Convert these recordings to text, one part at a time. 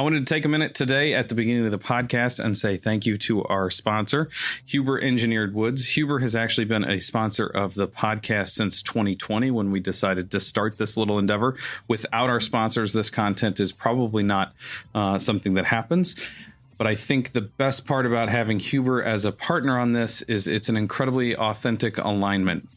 I wanted to take a minute today at the beginning of the podcast and say thank you to our sponsor, Huber Engineered Woods. Huber has actually been a sponsor of the podcast since 2020 when we decided to start this little endeavor. Without our sponsors, this content is probably not something that happens. But I think the best part about having Huber as a partner on this is it's an incredibly authentic alignment.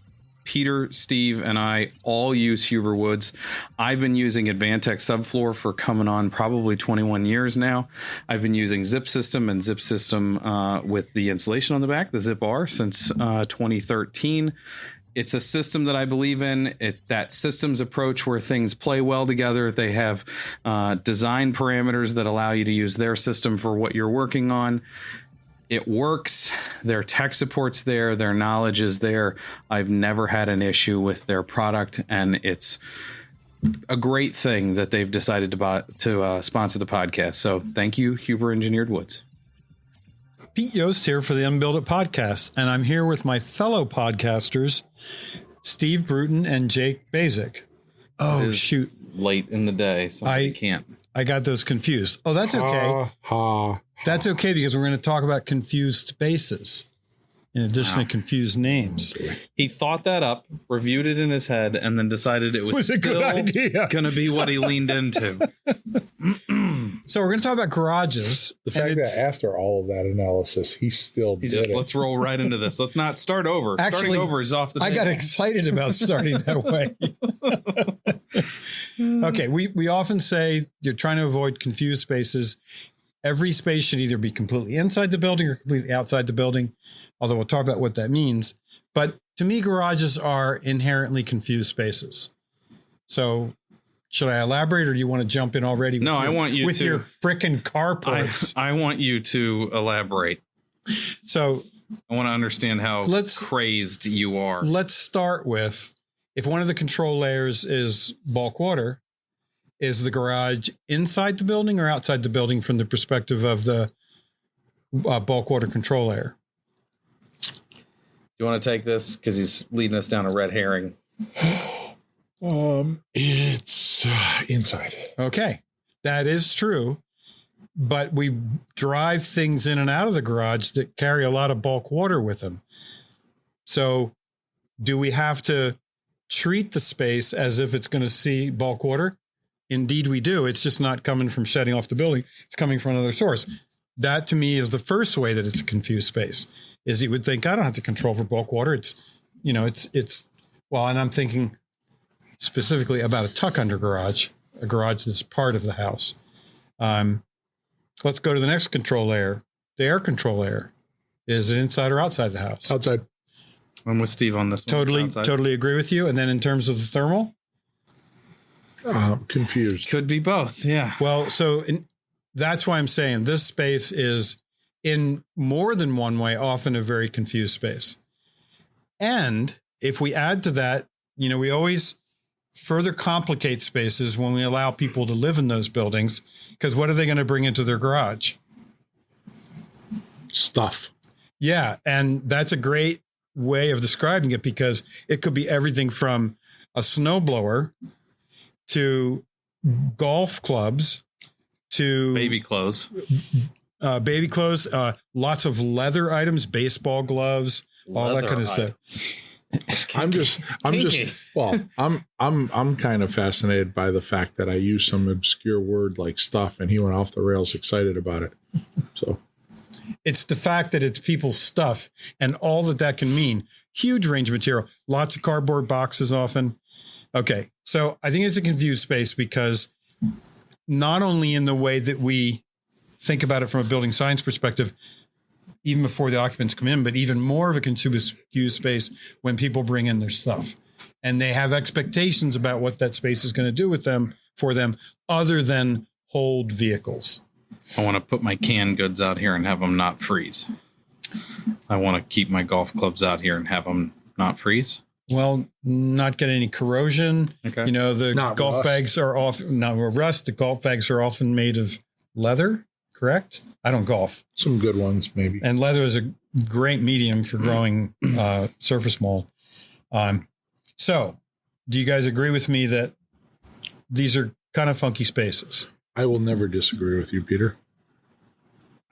Peter, Steve, and I all use Huber Woods. I've been using Advantech Subfloor for coming on probably 21 years now. I've been using Zip System and Zip System with the insulation on the back, the Zip R, since 2013. It's a system that I believe in. That systems approach where things play well together. They have design parameters that allow you to use their system for what you're working on. It works. Their tech support's there. Their knowledge is there. I've never had an issue with their product, and it's a great thing that they've decided to sponsor the podcast. So thank you, Huber Engineered Woods. Pete Yost here for the Unbuild It podcast, and I'm here with my fellow podcasters, Steve Bruton and Jake Basic. Oh, shoot. Late in the day, so I can't. I got those confused. Oh, that's okay. That's okay because we're going to talk about confused spaces in addition to confused names. He thought that up, reviewed it in his head, and then decided it was still going to be what he leaned into. So we're going to talk about garages. The fact that after all of that analysis, he's still did it. Let's roll right into this. Let's not start over. Actually, starting over is off the table. I got excited about starting that way. Okay, we often say you're trying to avoid confused spaces. Every space should either be completely inside the building or completely outside the building, although we'll talk about what that means. But to me, garages are inherently confused spaces. So should I elaborate, or do you want to jump in already? No, I want you with your frickin' carports. I want you to elaborate. So I want to understand how crazed you are. Let's start with, if one of the control layers is bulk water, is the garage inside the building or outside the building from the perspective of the bulk water control layer? You want to take this? Because he's leading us down a red herring. It's inside. Okay, that is true. But we drive things in and out of the garage that carry a lot of bulk water with them. So do we have to treat the space as if it's going to see bulk water? Indeed, we do. It's just not coming from shedding off the building. It's coming from another source. That, to me, is the first way that it's a confused space, is you would think, I don't have to control for bulk water. It's well, and I'm thinking specifically about a tuck under garage, a garage that's part of the house. Let's go to the next control layer, the air control layer. Is it inside or outside the house? Outside. I'm with Steve on this one. Totally agree with you. And then in terms of the thermal? Confused. Could be both, yeah. Well, that's why I'm saying this space is, in more than one way, often a very confused space. And if we add to that, we always further complicate spaces when we allow people to live in those buildings, because what are they going to bring into their garage? Stuff. Yeah, and that's a great way of describing it, because it could be everything from a snowblower to golf clubs to baby clothes, lots of leather items, baseball gloves, all that kind of stuff. I'm kind of fascinated by the fact that I use some obscure word like stuff, and he went off the rails excited about it. So it's the fact that it's people's stuff and all that can mean. Huge range of material, lots of cardboard boxes often. Okay, so I think it's a confused space because not only in the way that we think about it from a building science perspective, even before the occupants come in, but even more of a confused space when people bring in their stuff. And they have expectations about what that space is going to do for them, other than hold vehicles. I want to put my canned goods out here and have them not freeze. I want to keep my golf clubs out here and have them not freeze. Well, not get any corrosion. Okay. The golf bags are often not rust. The golf bags are often made of leather, correct? I don't golf. Some good ones, maybe. And leather is a great medium for growing surface mold. So do you guys agree with me that these are kind of funky spaces? I will never disagree with you, Peter.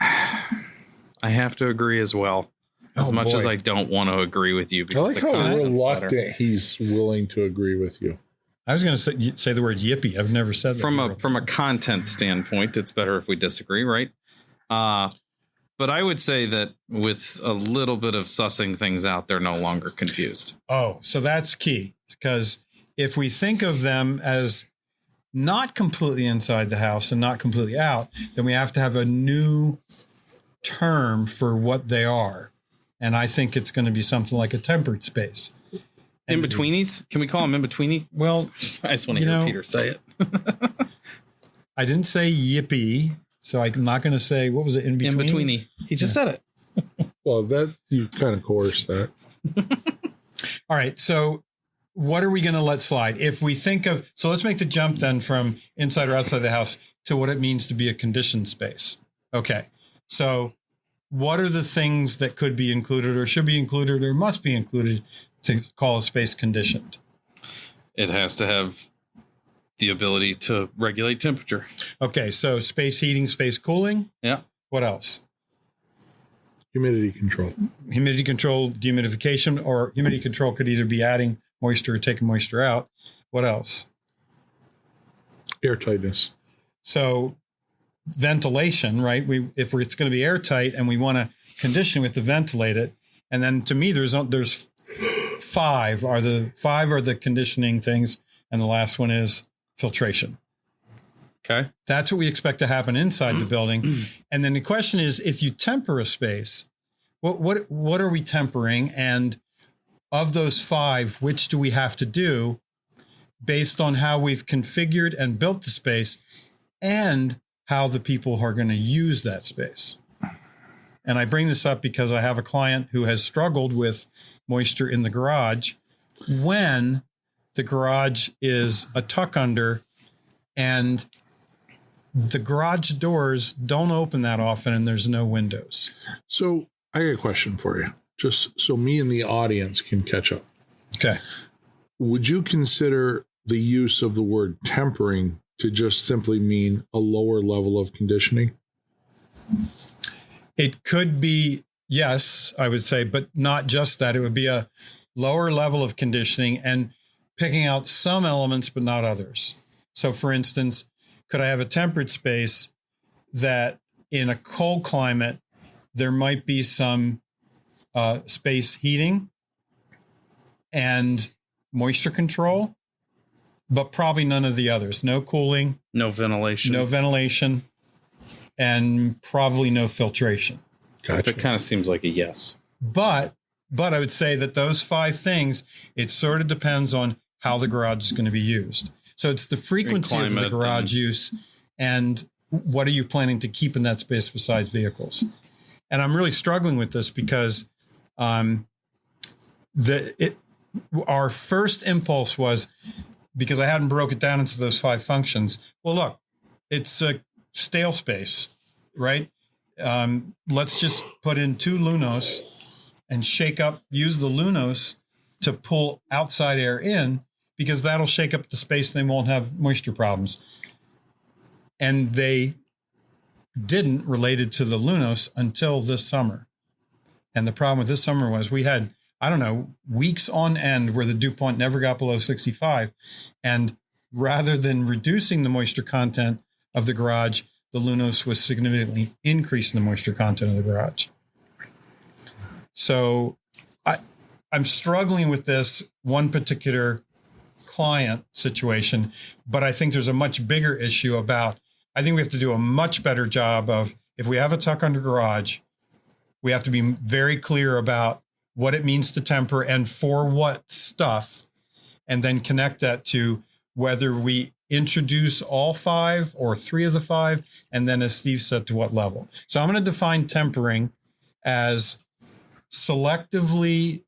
I have to agree as well. As much as I don't want to agree with you. I like the how content's reluctant better. he's willing to agree with you. I was going to say the word yippee. I've never said that. From a content standpoint, it's better if we disagree, right? But I would say that with a little bit of sussing things out, they're no longer confused. Oh, so that's key. Because if we think of them as not completely inside the house and not completely out, then we have to have a new term for what they are. And I think it's going to be something like a tempered space. In-betweenies? Can we call them in-betweenie? Well, I just want to hear Peter say it. I didn't say yippee, so I'm not going to say, what was it, in-betweenies? In-betweenie. He just said it. Well, that you kind of coerced that. All right. So what are we going to let slide? If we think of, so let's make the jump then from inside or outside the house to what it means to be a conditioned space. Okay. So what are the things that could be included or should be included or must be included to call a space conditioned? It has to have the ability to regulate temperature. Okay. So space heating, space cooling. Yeah. What else? Humidity control. Humidity control, dehumidification, or humidity control could either be adding moisture or taking moisture out. What else? Airtightness. So ventilation, right? If it's going to be airtight and we want to condition with to ventilate it, and then to me there's five are the conditioning things, and the last one is filtration. Okay, that's what we expect to happen inside the building, and then the question is, if you temper a space, what are we tempering, and of those five, which do we have to do based on how we've configured and built the space and how the people are going to use that space? And I bring this up because I have a client who has struggled with moisture in the garage when the garage is a tuck under and the garage doors don't open that often and there's no windows. So I got a question for you, just so me and the audience can catch up. Okay. Would you consider the use of the word tempering to just simply mean a lower level of conditioning? It could be, yes, I would say, but not just that. It would be a lower level of conditioning and picking out some elements, but not others. So for instance, could I have a tempered space that in a cold climate, there might be some space heating and moisture control, but probably none of the others. No cooling. No ventilation. And probably no filtration. Gotcha. That kind of seems like a yes. But I would say that those five things, it sort of depends on how the garage is going to be used. So it's the frequency of the garage use and what are you planning to keep in that space besides vehicles? And I'm really struggling with this because our first impulse was, because I hadn't broke it down into those five functions. Well, look, it's a stale space, right? Let's just put in 2 lunos and use the lunos to pull outside air in, because that'll shake up the space and they won't have moisture problems. And they didn't, related to the lunos, until this summer. And the problem with this summer was we had, weeks on end where the dew point never got below 65. And rather than reducing the moisture content of the garage, the lunos was significantly increasing the moisture content of the garage. So I'm struggling with this one particular client situation, but I think there's a much bigger issue I think we have to do a much better job of, if we have a tuck under garage, we have to be very clear about what it means to temper and for what stuff, and then connect that to whether we introduce all 5 or 3 of the 5, and then, as Steve said, to what level. So I'm going to define tempering as selectively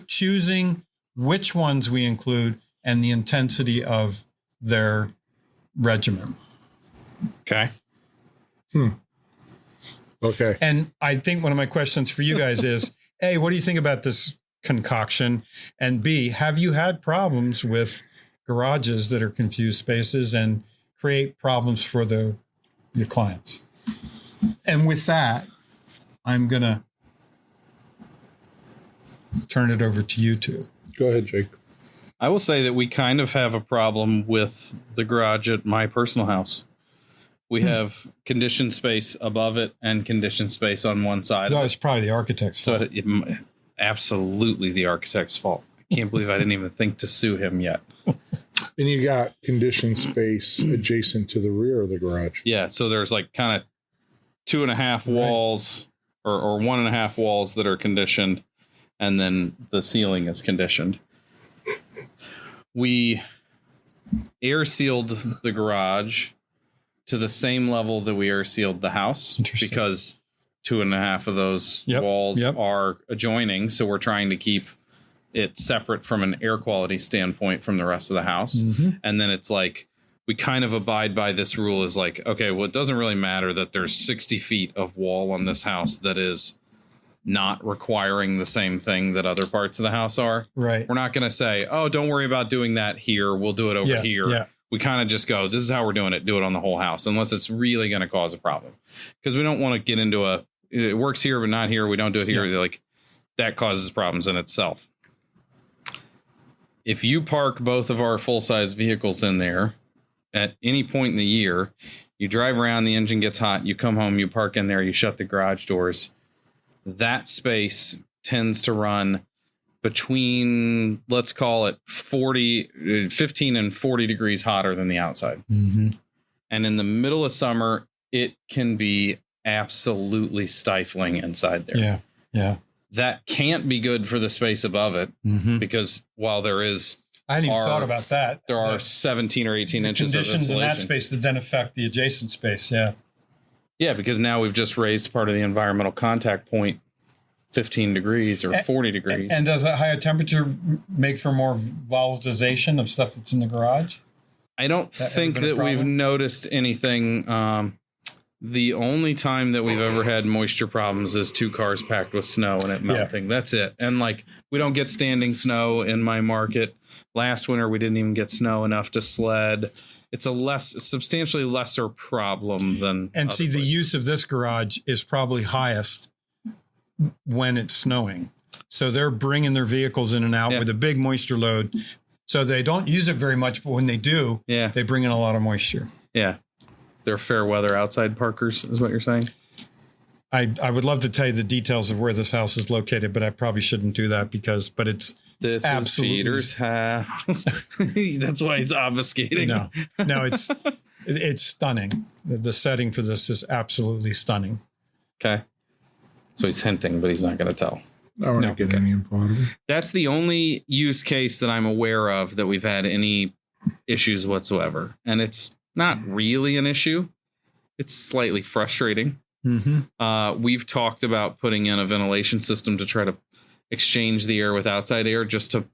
choosing which ones we include and the intensity of their regimen. Okay. Okay. And I think one of my questions for you guys is, A, what do you think about this concoction? And B, have you had problems with garages that are confused spaces and create problems for your clients. And with that, I'm going to turn it over to you two. Go ahead, Jake. I will say that we kind of have a problem with the garage at my personal house. We have conditioned space above it and conditioned space on one side. That was probably the architect's fault. Absolutely the architect's fault. I can't believe I didn't even think to sue him yet. And you got conditioned space adjacent to the rear of the garage. Yeah, so there's like kind of 2.5 walls or 1.5 walls that are conditioned, and then the ceiling is conditioned. We air sealed the garage to the same level that we air sealed the house because 2.5 of those walls are adjoining. So we're trying to keep it separate from an air quality standpoint from the rest of the house. Mm-hmm. And then it's like, we kind of abide by this rule is like, okay, well, it doesn't really matter that there's 60 feet of wall on this house that is not requiring the same thing that other parts of the house are. Right. We're not going to say, oh, don't worry about doing that here. We'll do it over here. Yeah. We kind of just go, this is how we're doing it. Do it on the whole house, unless it's really going to cause a problem. Because we don't want to get into it works here, but not here. We don't do it here. Yeah. Like that causes problems in itself. If you park both of our full-size vehicles in there at any point in the year, you drive around, the engine gets hot, you come home, you park in there, you shut the garage doors. That space tends to run between, let's call it 15 and 40 degrees hotter than the outside. Mm-hmm. And in the middle of summer, it can be absolutely stifling inside there. Yeah. Yeah. That can't be good for the space above it because while there is, I hadn't even thought about that. There are 17 or 18 inches of insulation. Conditions in that space that then affect the adjacent space. Yeah. Yeah, because now we've just raised part of the environmental contact point 15 degrees or 40 degrees. And does a higher temperature make for more volatilization of stuff that's in the garage? I don't think that we've noticed anything. The only time that we've ever had moisture problems is 2 cars packed with snow and it melting. Yeah. That's it. And like, we don't get standing snow in my market. Last winter, we didn't even get snow enough to sled. It's a substantially lesser problem than. And see, the use of this garage is probably highest when it's snowing. So they're bringing their vehicles in and out with a big moisture load. So they don't use it very much, but when they do, they bring in a lot of moisture. Yeah. They're fair weather outside parkers is what you're saying. I would love to tell you the details of where this house is located, but I probably shouldn't do that but this is Peter's house. That's why he's obfuscating. No, it's stunning. The setting for this is absolutely stunning. Okay. So he's hinting, but he's not going to tell. I don't want to get any info out of it. That's the only use case that I'm aware of that we've had any issues whatsoever. And it's not really an issue. It's slightly frustrating. Mm-hmm. We've talked about putting in a ventilation system to try to exchange the air with outside air just to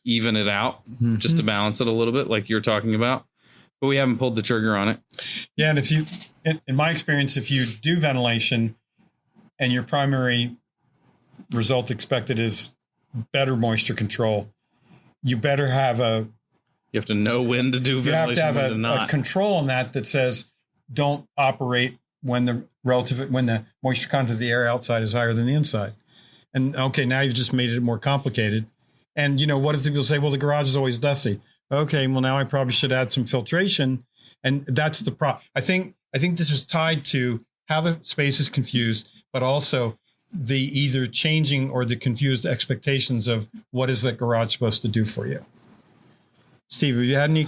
even it out, just to balance it a little bit like you're talking about. But we haven't pulled the trigger on it. Yeah, and in my experience, if you do ventilation and your primary result expected is better moisture control, you better have you have to know when to do ventilation. You have to have a control on that says don't operate when the moisture content of the air outside is higher than the inside. And okay, now you've just made it more complicated. And what if people say, well, the garage is always dusty? Okay, well now I probably should add some filtration. And that's the problem. I think this is tied to how the space is confused, but also the either changing or the confused expectations of what is that garage supposed to do for you. Steve, have you had any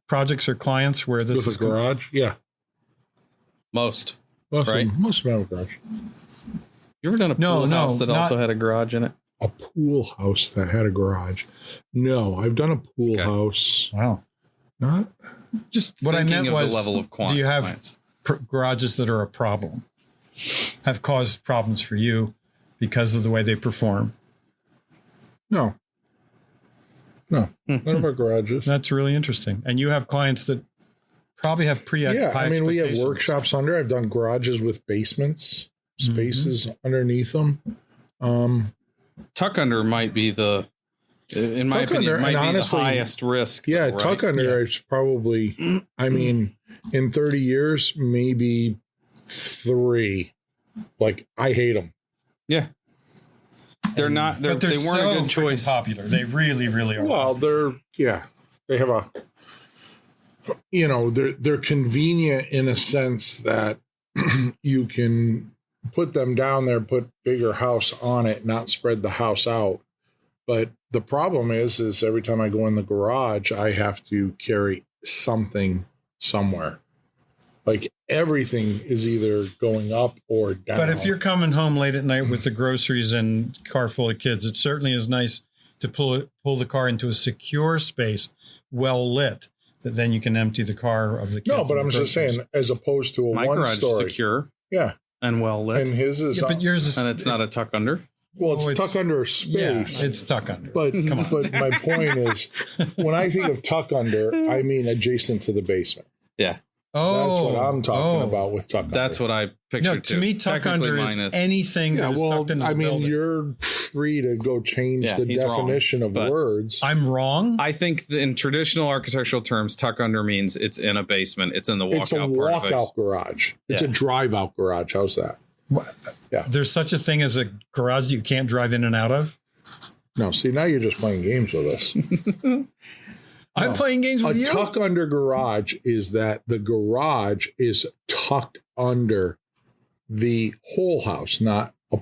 projects or clients where this is a garage? Yeah. Most right? Most of them have a garage. You ever done a pool house that also had a garage in it? A pool house that had a garage? No, I've done a pool house. Wow. Not just what I meant was, the level of do you have garages that are a problem? Have caused problems for you because of the way they perform? No. None of our garages. That's really interesting. And you have clients that probably have we have workshops under. I've done garages with basements, spaces underneath them. Tuck under might be the In my Tuck opinion, under, it might and be honestly, the highest risk. Yeah, though, right? tuck under is probably, I mean, in 30 years, maybe 3. Like, I hate them. Yeah. They're not, But they're they weren't so a good choice. popular. They really, really are. Well, they have a, they're convenient in a sense that you can put them down there, put bigger house on it, not spread the house out. But the problem is every time I go in the garage, I have to carry something somewhere. Like everything is either going up or down. But if you're coming home late at night with the groceries and car full of kids, it certainly is nice to pull the car into a secure space, well lit, that then you can empty the car of the kids. No, but I'm just saying, as opposed to My one garage story. is secure Yeah. and well lit. And his is, but yours is, and it's not a tuck under. well, it's tuck under yeah, space. it's tuck under. But my point is, when I think of tuck under, I mean adjacent to the basement. Yeah. That's what I'm talking about with tuck under. That's what I pictured No, to me, tuck under is anything that is tucked into the building. You're free to go change the definition of words. I'm wrong. I think in traditional architectural terms, tuck under means it's in a basement. It's in the walkout It's a part of it. walkout garage. It's a drive-out garage. How's that? Yeah. There's such a thing as a garage you can't drive in and out of? No, see, now you're just playing games with us. I'm playing games with you. A tuck under garage is that the garage is tucked under the whole house, not a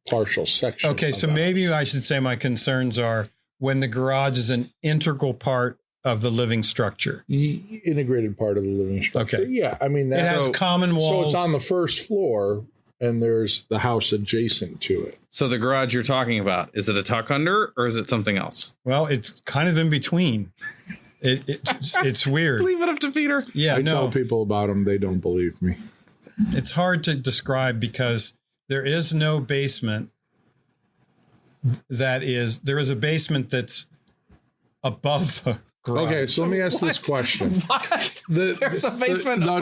partial section. Okay, so maybe I should say my concerns are when the garage is an integral part of the living structure. Integrated part of the living structure. Okay. Yeah, I mean, It has common walls. So it's on the first floor, and there's the house adjacent to it. So the garage you're talking about, is it a tuck under or is it something else? Well, it's kind of in between. It's weird. Leave it up to Peter. Yeah, I tell people about them, they don't believe me. It's hard to describe because there is no basement there is a basement that's above the garage. Okay, so let me ask this question. What? There's a basement. No.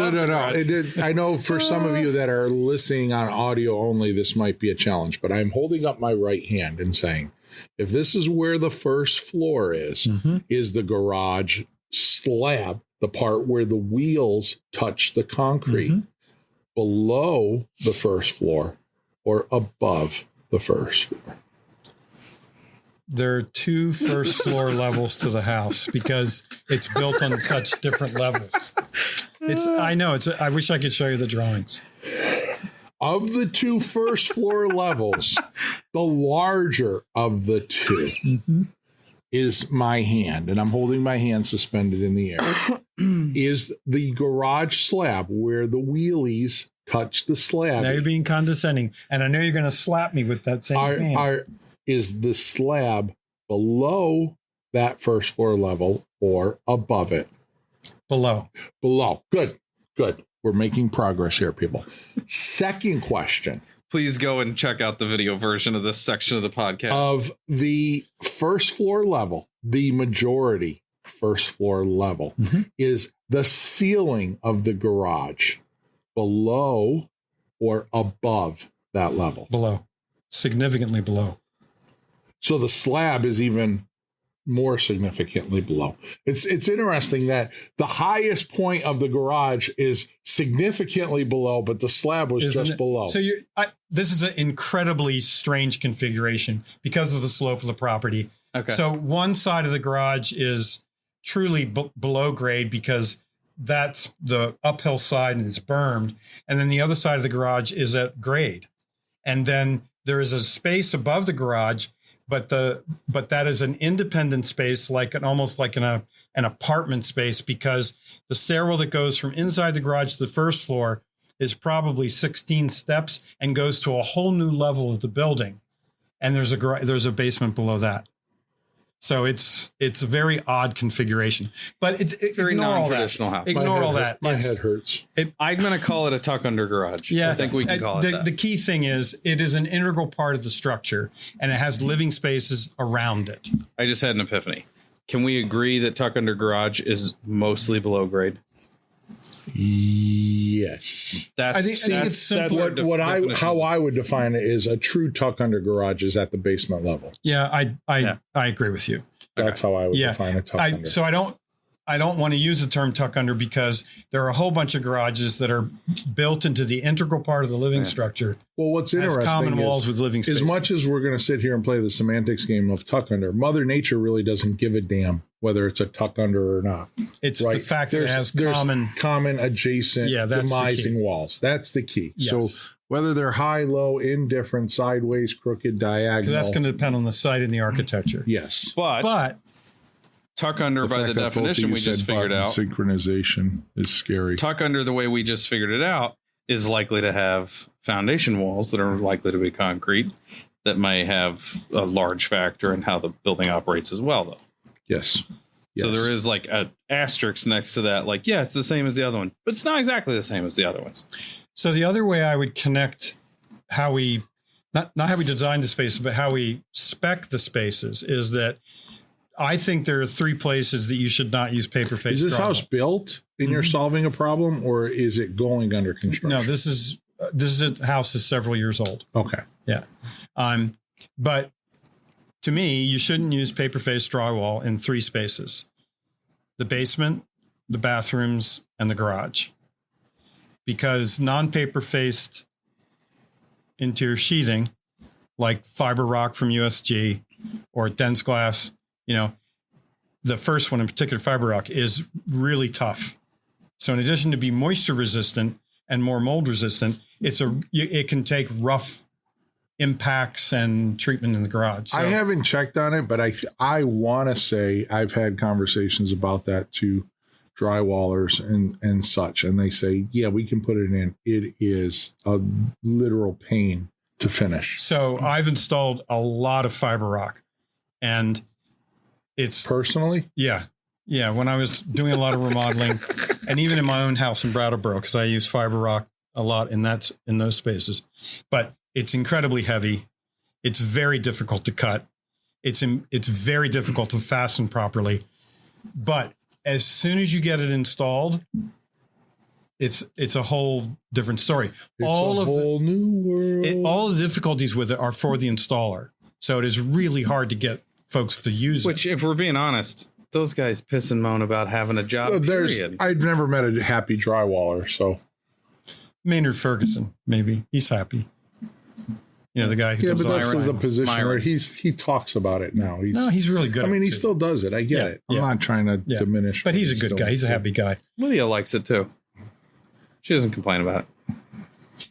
I know for some of you that are listening on audio only, this might be a challenge, but I'm holding up my right hand and saying, if this is where the first floor is the garage slab, the part where the wheels touch the concrete, below the first floor or above the first floor? There are 2 first floor levels to the house because it's built on such different levels. I wish I could show you the drawings. Of the 2 first floor levels, the larger of the 2 is my hand, and I'm holding my hand suspended in the air, is the garage slab where the wheelies touch the slab. Now you're being condescending, and I know you're going to slap me with that same hand. Is the slab below that first floor level or above it? Below. Good. We're making progress here, people. Second question. Please go and check out the video version of this section of the podcast. Of the first floor level, the majority first floor level is the ceiling of the garage below or above that level? Below. Significantly below. So the slab is even more significantly below. It's interesting that the highest point of the garage is significantly below, but the slab was just below. So this is an incredibly strange configuration because of the slope of the property. Okay. So one side of the garage is truly below grade because that's the uphill side and it's bermed. And then the other side of the garage is at grade. And then there is a space above the garage, but that is an independent space, almost like an apartment space, because the stairwell that goes from inside the garage to the first floor is probably 16 steps and goes to a whole new level of the building. And there's a basement below that. So it's a very odd configuration, but it's very non-traditional house. Ignore all that. My head hurts. I'm going to call it a tuck under garage. Yeah, I think we can call it that. The key thing is it is an integral part of the structure and it has living spaces around it. I just had an epiphany. Can we agree that tuck under garage is mostly below grade? Yes. I think it's simple. How I would define it is a true tuck under garage is at the basement level. Yeah, I agree with you. That's how I would define a tuck under. So I don't want to use the term tuck under because there are a whole bunch of garages that are built into the integral part of the living structure. Well, what's interesting common walls with living spaces. As much as we're going to sit here and play the semantics game of tuck under, Mother Nature really doesn't give a damn whether it's a tuck under or not. It's the fact that it has common adjacent demising walls. That's the key. Yes. So whether they're high, low, indifferent, sideways, crooked, diagonal. That's going to depend on the site and the architecture. Yes. But tuck under, by the definition we just figured out, synchronization is scary. Tuck under, the way we just figured it out, is likely to have foundation walls that are likely to be concrete that may have a large factor in how the building operates as well, though. Yes. So there is like an asterisk next to that. Like, yeah, it's the same as the other one, but it's not exactly the same as the other ones. So the other way I would connect how we, not how we design the spaces, but how we spec the spaces is that I think there are 3 places that you should not use paper face. Is this house built and you're solving a problem, or is it going under construction? No, this is a house that's several years old. Okay. Yeah. But to me, you shouldn't use paper face drywall in 3 spaces: the basement, the bathrooms, and the garage. Because non-paper faced interior sheathing, like fiber rock from USG or dense glass, the first one in particular, fiber rock, is really tough. So in addition to be moisture resistant and more mold resistant, it can take rough impacts and treatment in the garage. So, I haven't checked on it, but I want to say I've had conversations about that to drywallers and such, and they say, yeah, we can put it in. It is a literal pain to finish. So I've installed a lot of fiber rock, and it's personally, yeah. When I was doing a lot of remodeling, and even in my own house in Brattleboro, because I use fiber rock a lot in those spaces, but it's incredibly heavy. It's very difficult to cut. It's very difficult to fasten properly. But as soon as you get it installed, it's a whole different story. It's a whole new world. All the difficulties with it are for the installer. So it is really hard to get folks to use it. Which, if we're being honest, those guys piss and moan about having a job. Period. I've never met a happy drywaller. So Maynard Ferguson, maybe he's happy. The guy who does but that's because the position where he talks about it now. He's really good. I mean, he still does it. I get it. I'm not trying to diminish. But he's a good guy. He's a happy guy. Lydia likes it too. She doesn't complain about it.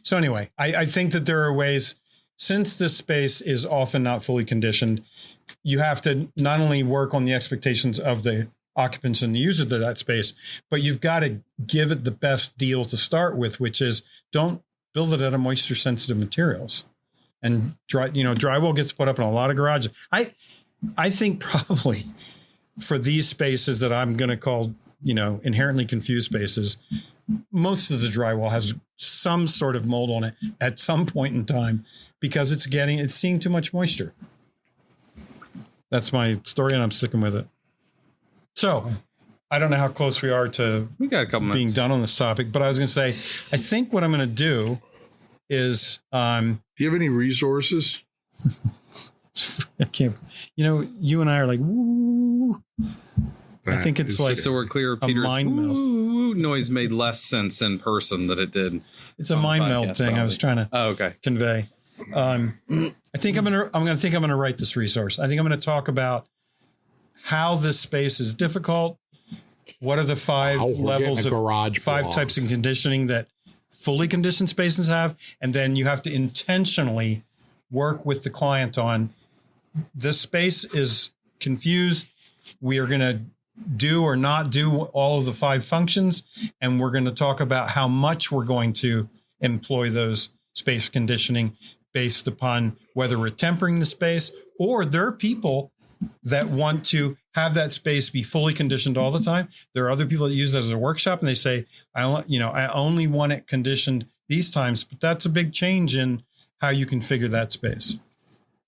So anyway, I think that there are ways, since this space is often not fully conditioned, you have to not only work on the expectations of the occupants and the users of that space, but you've got to give it the best deal to start with, which is don't build it out of moisture sensitive materials. And drywall gets put up in a lot of garages. I think probably for these spaces that I'm going to call, inherently confused spaces, most of the drywall has some sort of mold on it at some point in time because it's seeing too much moisture. That's my story, and I'm sticking with it. So I don't know how close we are to we got a couple being minutes. done on this topic, but I was going to say, I think what I'm going to do is, do you have any resources? I can't, you and I are like, woo. I think it's like, so we're clear, Peter's woo noise made less sense in person than it did. It's a mind meld thing. I was trying to convey. I think I'm going to write this resource. I think I'm going to talk about how this space is difficult. What are the 5 levels of garage 5 types of conditioning that fully conditioned spaces have? And then you have to intentionally work with the client on this space is confused. We are going to do or not do all of the 5 functions. And we're going to talk about how much we're going to employ those space conditioning based upon whether we're tempering the space, or there are people that want to have that space be fully conditioned all the time. There are other people that use that as a workshop, and they say, I only want it conditioned these times. But that's a big change in how you configure that space.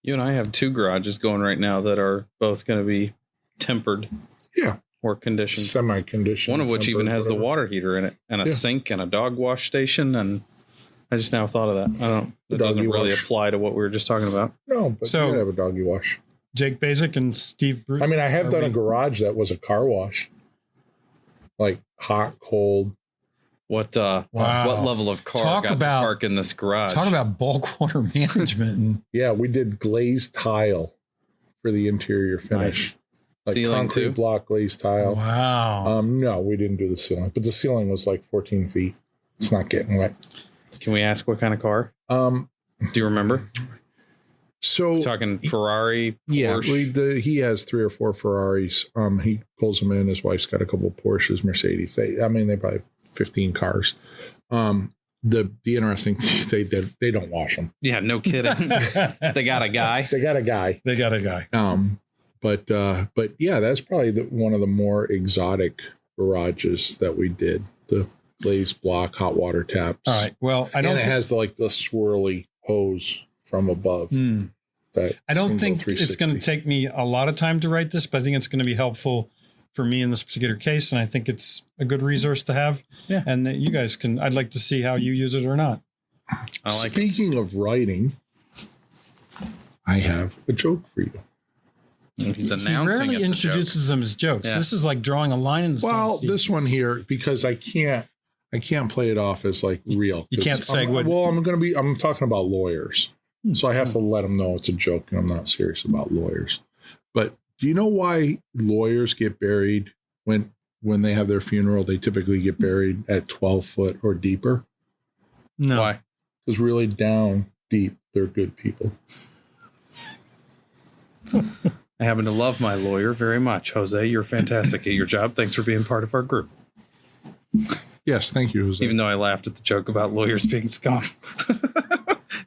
You and I have 2 garages going right now that are both going to be tempered. Yeah. or conditioned. Semi-conditioned. One of which even has the whatever. water heater in it, and a sink and a dog wash station. And I just now thought of that. I don't. It doesn't really apply to what we were just talking about. No, but you could have a doggy wash. Jake Basic and Steve Bruce. I mean, I have done a garage that was a car wash, like hot, cold. What level of car got to park in this garage? Talk about bulk water management. Yeah, we did glazed tile for the interior finish. Nice. Like Ceiling concrete too? block glazed tile. Wow. No, we didn't do the ceiling, but the ceiling was like 14 feet. It's not getting wet. Can we ask what kind of car? Do you remember? So talking Ferrari, yeah, Porsche? he has 3 or 4 Ferraris. He pulls them in. His wife's got a couple of Porsches, Mercedes. They probably have 15 cars. The interesting thing, they don't wash them. Yeah, no kidding. They got a guy. But yeah, that's probably one of the more exotic garages that we did. The glazed block, hot water taps. All right. Well, it has the swirly hose from above. I don't think it's going to take me a lot of time to write this, but I think it's going to be helpful for me in this particular case. And I think it's a good resource to have. Yeah. And that you guys I'd like to see how you use it or not. Speaking of writing, I have a joke for you. He's announcing. He rarely introduces them as jokes. Yeah. This is like drawing a line in the sand. Well, this one here, because I can't play it off as like real. You can't say what. Well, I'm talking about lawyers. So I have to let them know it's a joke and I'm not serious about lawyers. But do you know why lawyers get buried when they have their funeral? They typically get buried at 12 foot or deeper. No. Why? Because really down deep, they're good people. I happen to love my lawyer very much. Jose, you're fantastic at your job. Thanks for being part of our group. Yes, thank you, Jose. Even though I laughed at the joke about lawyers being scum.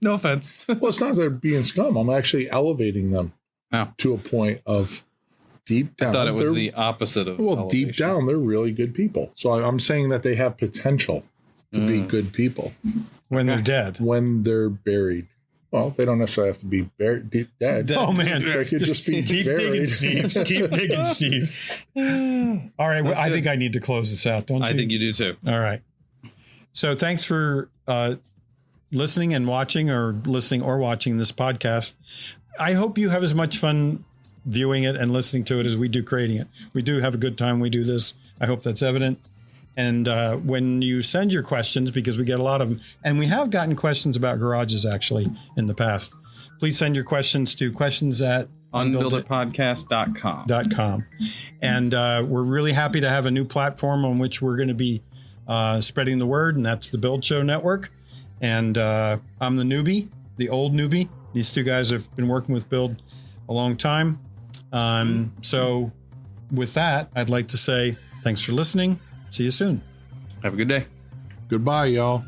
No offense. Well, it's not they're being scum. I'm actually elevating them to a point of deep down. I thought it was the opposite of elevation. Deep down, they're really good people. So I'm saying that they have potential to be good people. When they're dead. When they're buried. Well, they don't necessarily have to be dead. Oh, man. They could just be Keep buried. digging, Steve. Keep digging, Steve. All right. Well, I think I need to close this out, don't you? I think you do, too. All right. So thanks for listening and watching or watching this podcast. I hope you have as much fun viewing it and listening to it as we do creating it. We do have a good time. We do this. I hope that's evident. And when you send your questions, because we get a lot of them, and we have gotten questions about garages actually in the past, please send your questions to questions@unbuilditpodcast.com. And we're really happy to have a new platform on which we're going to be spreading the word, and that's the Build Show Network. And I'm the newbie, the old newbie. These two guys have been working with Build a long time. So with that, I'd like to say thanks for listening. See you soon. Have a good day. Goodbye, y'all.